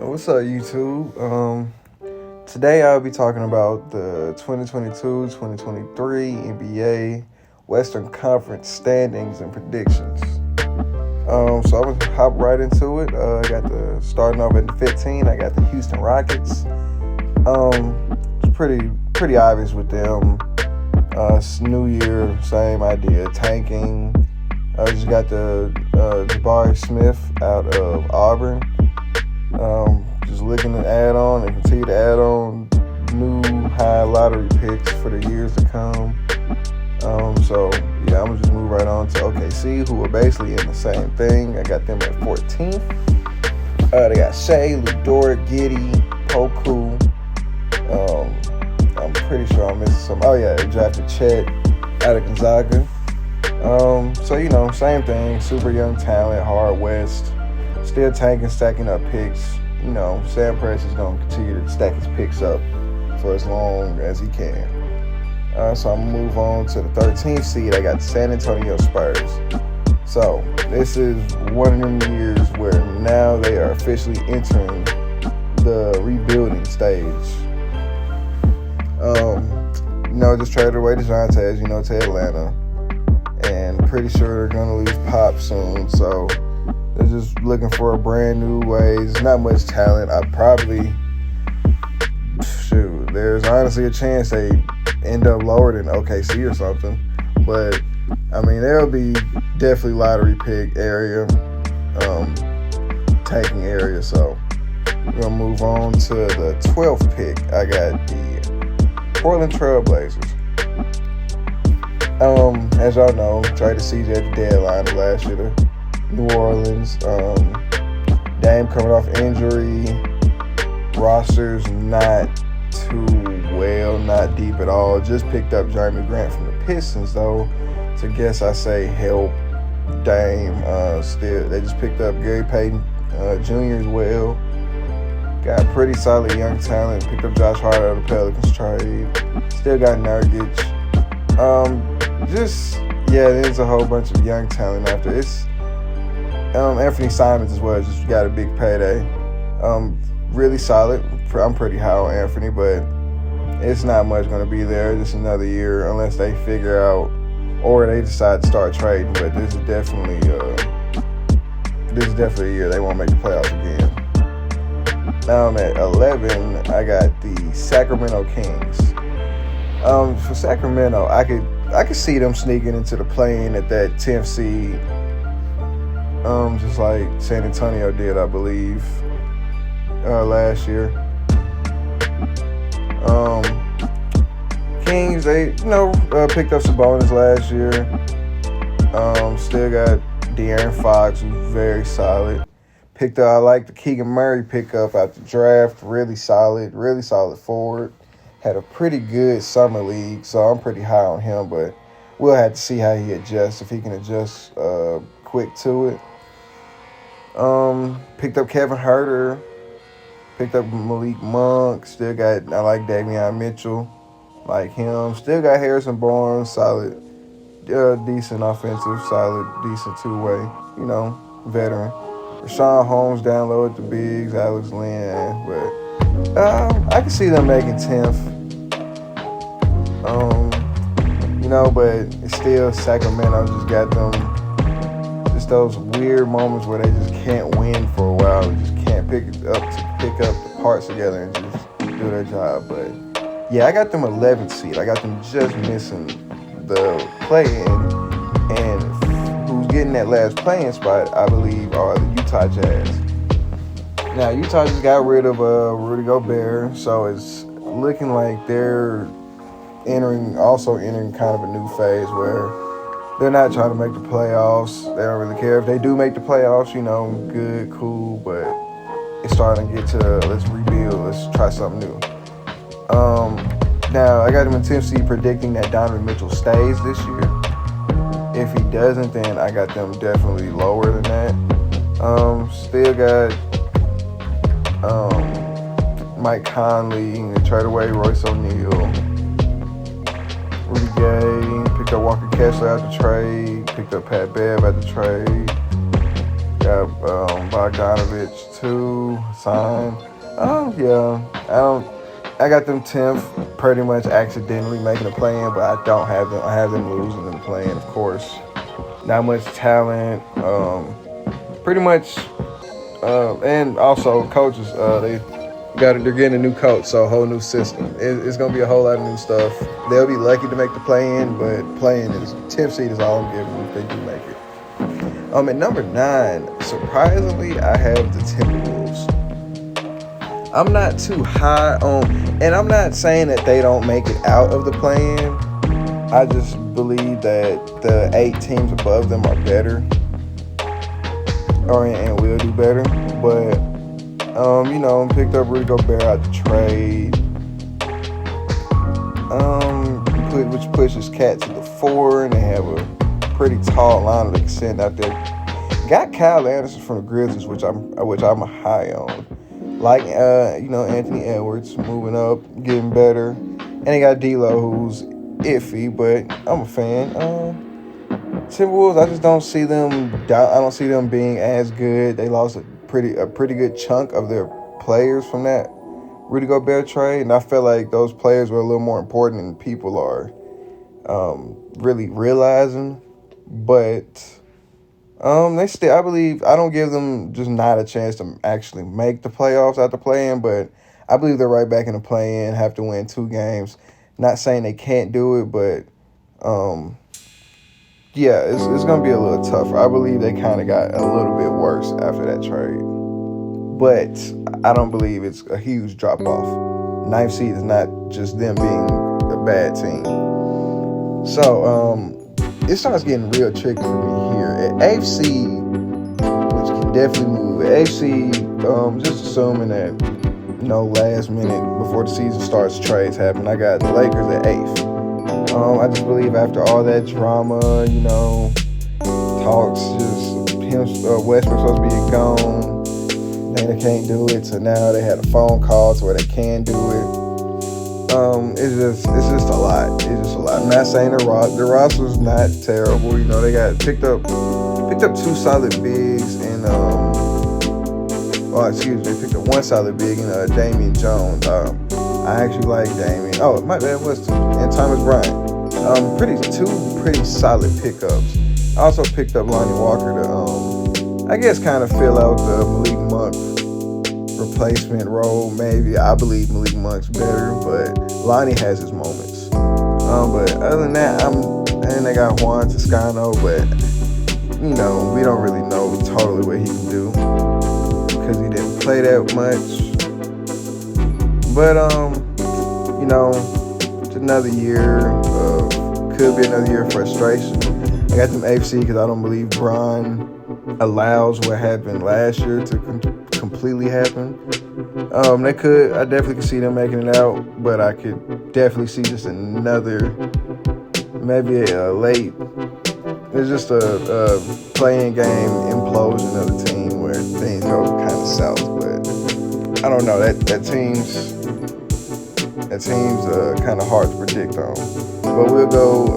What's up, YouTube? Today I'll be talking about the 2022-2023 NBA Western Conference standings and predictions. So I'm gonna hop right into it. I got the starting off at 15. I got the Houston Rockets. It's pretty obvious with them. It's new year, same idea, tanking. I just got the Jabari Smith out of Auburn. Just looking to add on and continue to add on new high lottery picks for the years to come. So yeah, I'm gonna just move right on to OKC, who are basically in the same thing. I got them at 14th. They got Shea, Lu Dort, Giddey, Poku. I'm pretty sure I'm missing some. Oh yeah, they drafted Chet out of Gonzaga. So same thing. Super young talent, hard West. Still tanking, stacking up picks. Sam Press is going to continue to stack his picks up for as long as he can. So I'm going to move on to the 13th seed. I got the San Antonio Spurs. So this is one of them years where now they are officially entering the rebuilding stage. Just traded away DeJounte, as you know, to Atlanta. And pretty sure they're going to lose Pop soon. So they're just looking for a brand new way. There's not much talent. There's honestly a chance they end up lower than OKC or something. But, they'll be definitely lottery pick area, tanking area. So we're going to move on to the 12th pick. I got the Portland Trailblazers. As y'all know, traded CJ at the deadline of last year to New Orleans. Dame coming off injury. Roster's not too well, not deep at all. Just picked up Jeremy Grant from the Pistons, though. So guess I say help Dame. Still, they just picked up Gary Payton Jr. as well. Got pretty solid young talent. Picked up Josh Hart out of the Pelicans trade. Still got Nurkic. There's a whole bunch of young talent after. It's Anthony Simons as well. Just got a big payday. Really solid. I'm pretty high on Anthony, but it's not much going to be there. Just another year, unless they figure out or they decide to start trading. But this is definitely a year they won't make the playoffs again. Now I'm at 11. I got the Sacramento Kings. For Sacramento, I could see them sneaking into the play-in at that 10th seed, just like San Antonio did, I believe, last year. Kings, they picked up Sabonis last year. Still got De'Aaron Fox, who's very solid. I like the Keegan Murray pickup out the draft. Really solid forward. Had a pretty good summer league, so I'm pretty high on him, but we'll have to see how he adjusts, if he can adjust quick to it. Picked up Kevin Huerter. Picked up Malik Monk. I like Davion Mitchell. Like him. Still got Harrison Barnes. Solid, decent offensive, solid, decent two-way, veteran. Rashawn Holmes down low at the bigs. Alex Len, but I can see them making 10th. But it's still Sacramento just got them just those weird moments where they just can't win for a while and just can't pick up the parts together and just do their job. But yeah, I got them 11th seed. I got them just missing the play-in, and who's getting that last play-in spot, I believe, are the Utah Jazz. Now, Utah just got rid of Rudy Gobert, so it's looking like they're entering kind of a new phase where they're not trying to make the playoffs. They don't really care. If they do make the playoffs, good, cool, but it's starting to get to let's rebuild, let's try something new. Now, I got them in 10th seed predicting that Donovan Mitchell stays this year. If he doesn't, then I got them definitely lower than that. Still got Mike Conley, and trade away Royce O'Neal. Rudy Gay, picked up Walker Kessler out the trade, picked up Pat Bev out the trade. Got Bogdanovich too signed. Yeah, I got them 10th pretty much accidentally making a play-in, but I don't have them. I have them losing in the play-in, of course. Not much talent. Pretty much, and also coaches. They're getting a new coach, so a whole new system. It's gonna be a whole lot of new stuff. They'll be lucky to make the play-in, but play-in is 10th seed is all I'm giving them if they do make it. At number 9, surprisingly, I have the Timberwolves. I'm not too high on, and I'm not saying that they don't make it out of the play-in. I just believe that the 8 teams above them are better, and will do better. But picked up Rudy Gobert out the trade, which pushes Cat to the 4, and they have a pretty tall line they can send out there. Got Kyle Anderson from the Grizzlies, which I'm high on. Like Anthony Edwards moving up, getting better, and they got D'Lo, who's iffy, but I'm a fan. Timberwolves, I just don't see them. I don't see them being as good. They lost a pretty good chunk of their players from that Rudy Gobert trade, and I feel like those players were a little more important than people are really realizing. But they still, I believe, I don't give them just not a chance to actually make the playoffs out the play-in, but I believe they're right back in the play-in, have to win 2 games. Not saying they can't do it, but it's going to be a little tougher. I believe they kind of got a little bit worse after that trade. But I don't believe it's a huge drop-off. 9th seed is not just them being a bad team. So, it starts getting real tricky for me here. At 8th seed, which can definitely move. At 8th seed, just assuming that, last minute before the season starts, trades happen. I got the Lakers at 8th. I just believe after all that drama, talks, Westbrook's supposed to be gone. They can't do it, so now they had a phone call to where they can do it. It's just a lot. It's just a lot. I'm not saying the roster's not terrible. They got picked up 2 solid bigs and they picked up 1 solid big in Damian Jones. I actually like Damian. Oh, my bad, was 2. And Thomas Bryant. Two pretty solid pickups. I also picked up Lonnie Walker to I guess kind of fill out the Malik Monk replacement role. Maybe I believe Malik Monk's better, but Lonnie has his moments. But other than that, and they got Juan Toscano, but we don't really know totally what he can do because he didn't play that much. But it's another year could be another year of frustration. I got them AFC because I don't believe Bron allows what happened last year to completely happen. I definitely could see them making it out, but I could definitely see just another, maybe a late, it's just a playing game implosion of the team where things go kind of south. But I don't know, that team's kind of hard to predict on. But we'll go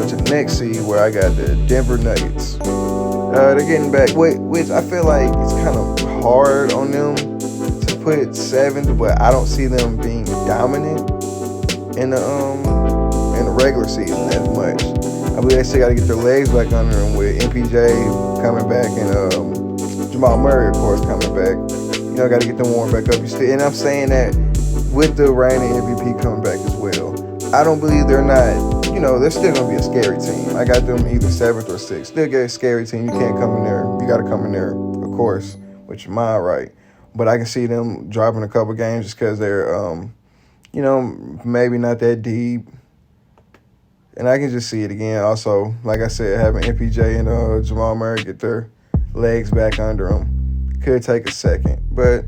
to the next seed where I got the Denver Nuggets. They're getting back, which I feel like it's kind of hard on them to put 7th, but I don't see them being dominant in the regular season as much. I believe they still got to get their legs back under them with MPJ coming back and Jamal Murray, of course, coming back. Got to get them warmed back up. And I'm saying that with the reigning MVP coming back as well. I don't believe they're not. They're still going to be a scary team. I got them either 7th or 6th. Still get a scary team. You can't come in there. You got to come in there, of course, which is my right. But I can see them dropping a couple games just because they're, maybe not that deep. And I can just see it again. Also, like I said, having MPJ and Jamal Murray get their legs back under them could take a second. But,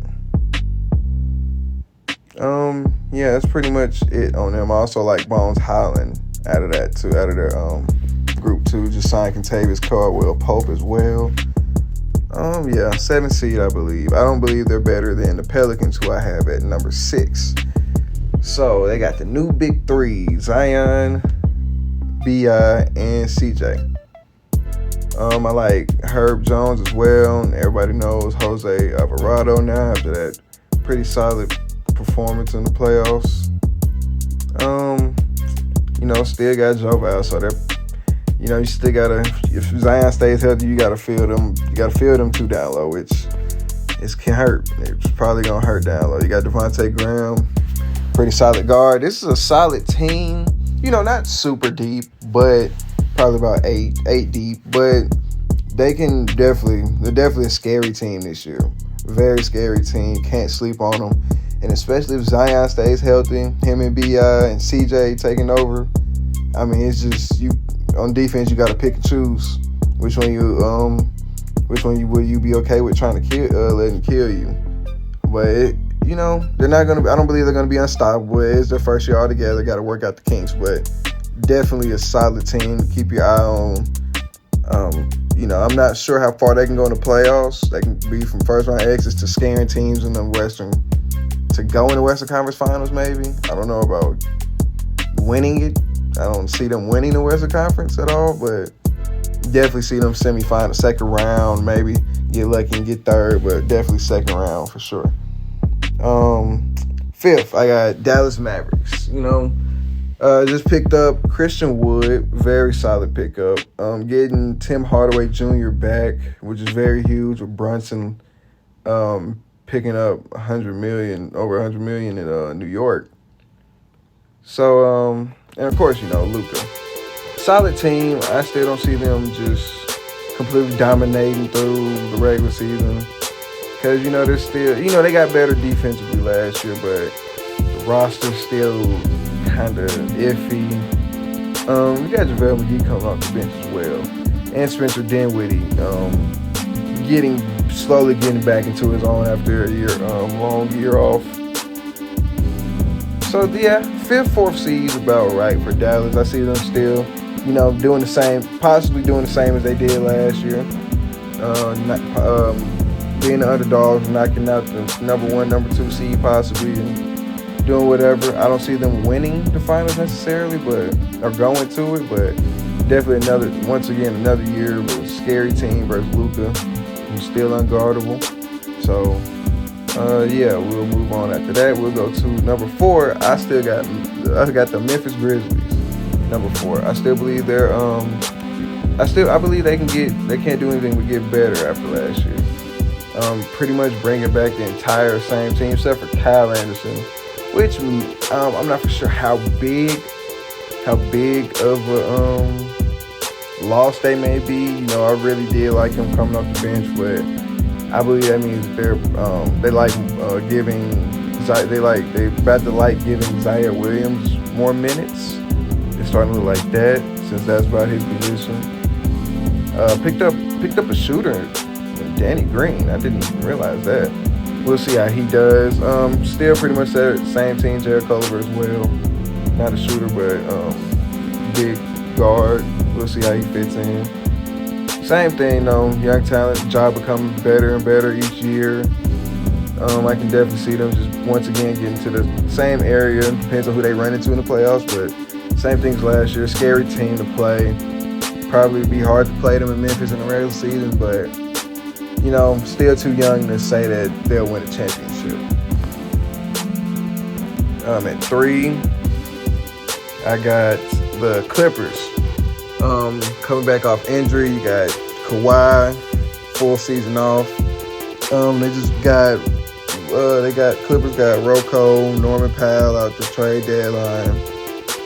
that's pretty much it on them. I also like Bones Highland out of that too, out of their group 2. Just signed Kentavious Caldwell Pope as well. 7th seed, I believe. I don't believe they're better than the Pelicans, who I have at number 6. So they got the new big 3, Zion, B.I., and CJ. I like Herb Jones as well. And everybody knows Jose Alvarado now after that pretty solid performance in the playoffs. Still got Joe Val, so that you still gotta. If Zion stays healthy, you gotta field them. You gotta field them two down low, which can hurt. It's probably gonna hurt down low. You got Devontae Graham, pretty solid guard. This is a solid team. Not super deep, but probably about eight deep. But they're definitely a scary team this year. Very scary team. Can't sleep on them. And especially if Zion stays healthy, him and B.I. and CJ taking over. I mean, it's just on defense. You got to pick and choose which one will you be okay with trying to letting kill you. But they're not gonna. I don't believe they're gonna be unstoppable. It's their first year all together. Got to work out the kinks, but definitely a solid team to keep your eye on. I'm not sure how far they can go in the playoffs. They can be from first round exits to scaring teams in the Western to go in the Western Conference Finals. Maybe I don't know about winning it. I don't see them winning the Western Conference at all, but definitely see them semifinal, second round, maybe get lucky and get third, but definitely second round for sure. Fifth, I got Dallas Mavericks. Just picked up Christian Wood, very solid pickup. Getting Tim Hardaway Jr. back, which is very huge, with Brunson picking up over $100 million in New York. So, and of course, Luka. Solid team. I still don't see them just completely dominating through the regular season. Because, they're still, they got better defensively last year, but the roster's still kind of iffy. We got JaVale McGee coming off the bench as well. And Spencer Dinwiddie slowly getting back into his own after a long year off. So, yeah, fifth, fourth seed is about right for Dallas. I see them still, possibly doing the same as they did last year. Being the underdogs, knocking out the number 1, number 2 seed possibly, and doing whatever. I don't see them winning the finals necessarily, or going to it, but definitely another year with a scary team versus Luka, who's still unguardable. So, we'll move on after that. We'll go to number 4. I got the Memphis Grizzlies. Number 4. I still believe I believe they can't do anything but get better after last year. Pretty much bringing back the entire same team except for Kyle Anderson, which I'm not for sure how big of a loss they may be. I really did like him coming off the bench, but I believe that means they about to like giving Zaire Williams more minutes. It's starting to look like that since that's about his position. Picked up a shooter, Danny Green. I didn't even realize that. We'll see how he does. Still pretty much the same team, Jared Culver as well. Not a shooter, but big guard. We'll see how he fits in. Same thing though, young talent, job becoming better and better each year. I can definitely see them just once again getting to the same area. Depends on who they run into in the playoffs, but same things last year. Scary team to play. Probably be hard to play them in Memphis in the regular season, but still too young to say that they'll win a championship. At 3, I got the Clippers. Coming back off injury, you got Kawhi, full season off. Clippers got Rocco, Norman Powell out the trade deadline.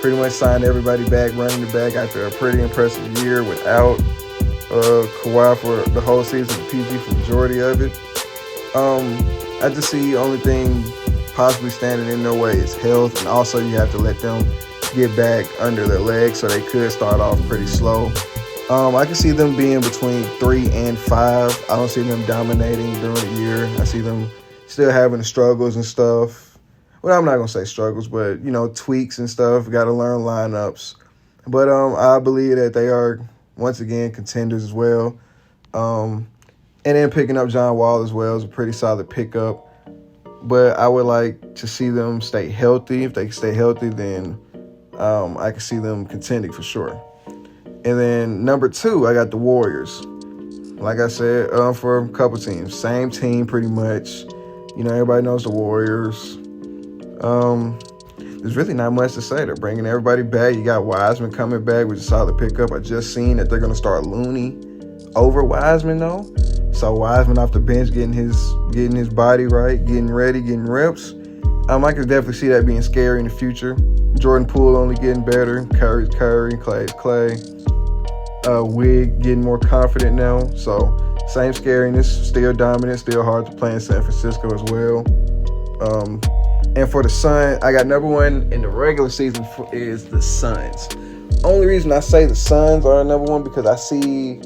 Pretty much signed everybody back, running it back after a pretty impressive year without Kawhi for the whole season, PG for the majority of it. I just see the only thing possibly standing in their way is health, and also you have to let them get back under their legs, so they could start off pretty slow. I can see them being between 3 and 5. I don't see them dominating during the year. I see them still having the struggles and stuff. Well, I'm not going to say struggles, but, tweaks and stuff. Got to learn lineups. But I believe that they are, once again, contenders as well. And then picking up John Wall as well is a pretty solid pickup. But I would like to see them stay healthy. If they stay healthy, then I can see them contending for sure. And then number 2, I got the Warriors. Like I said, for a couple teams. Same team pretty much. You know, everybody knows the Warriors. There's really not much to say. They're bringing everybody back. You got Wiseman coming back, which is a solid pickup. I just seen that they're going to start Looney over Wiseman, though. So Wiseman off the bench getting his body right, getting ready, getting reps. I could definitely see that being scary in the future. Jordan Poole only getting better. Curry's Curry, Clay's Clay. Wig getting more confident now. So same scariness, still dominant, still hard to play in San Francisco as well. And for the Suns, I got number 1 in the regular season is the Suns. Only reason I say the Suns are number 1 because I see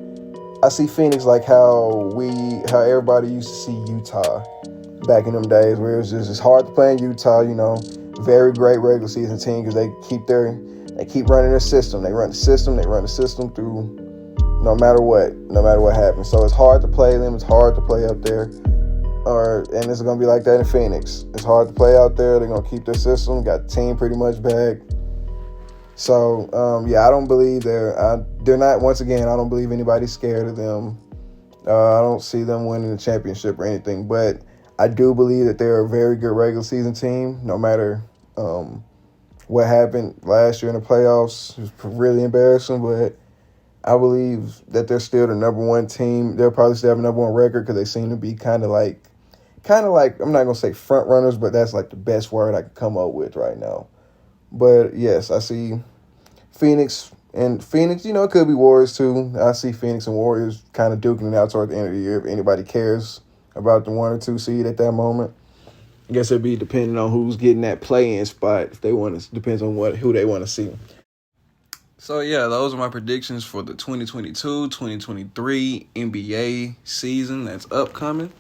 Phoenix like how everybody used to see Utah back in them days, where it was just hard to play in Utah. You know, very great regular season team because they keep running their system. They run the system through no matter what happens. So it's hard to play them. It's hard to play up there. And it's going to be like that in Phoenix. It's hard to play out there. They're going to keep their system. Got the team pretty much back. So, I don't believe they're not, once again, I don't believe anybody's scared of them. I don't see them winning the championship or anything. But I do believe that they're a very good regular season team, no matter what happened last year in the playoffs. It was really embarrassing, but I believe that they're still the number 1 team. They'll probably still have a number 1 record because they seem to be kind of like, I'm not going to say front runners, but that's like the best word I can come up with right now. But yes, I see Phoenix, you know, it could be Warriors too. I see Phoenix and Warriors kind of duking it out toward the end of the year if anybody cares about the 1 or 2 seed at that moment. I guess it'd be depending on who's getting that play-in spot. If they want to, depends on who they want to see. So yeah, those are my predictions for the 2022-2023 NBA season that's upcoming.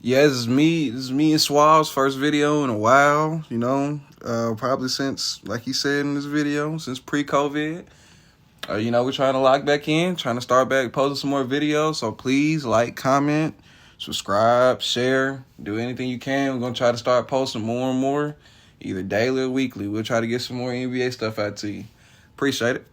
This is me and Suave's first video in a while, you know, probably since, like he said in this video, since pre-COVID. We're trying to lock back in, trying to start back posting some more videos. So please like, comment, subscribe, share, do anything you can. We're going to try to start posting more and more, either daily or weekly. We'll try to get some more NBA stuff out to you. Appreciate it.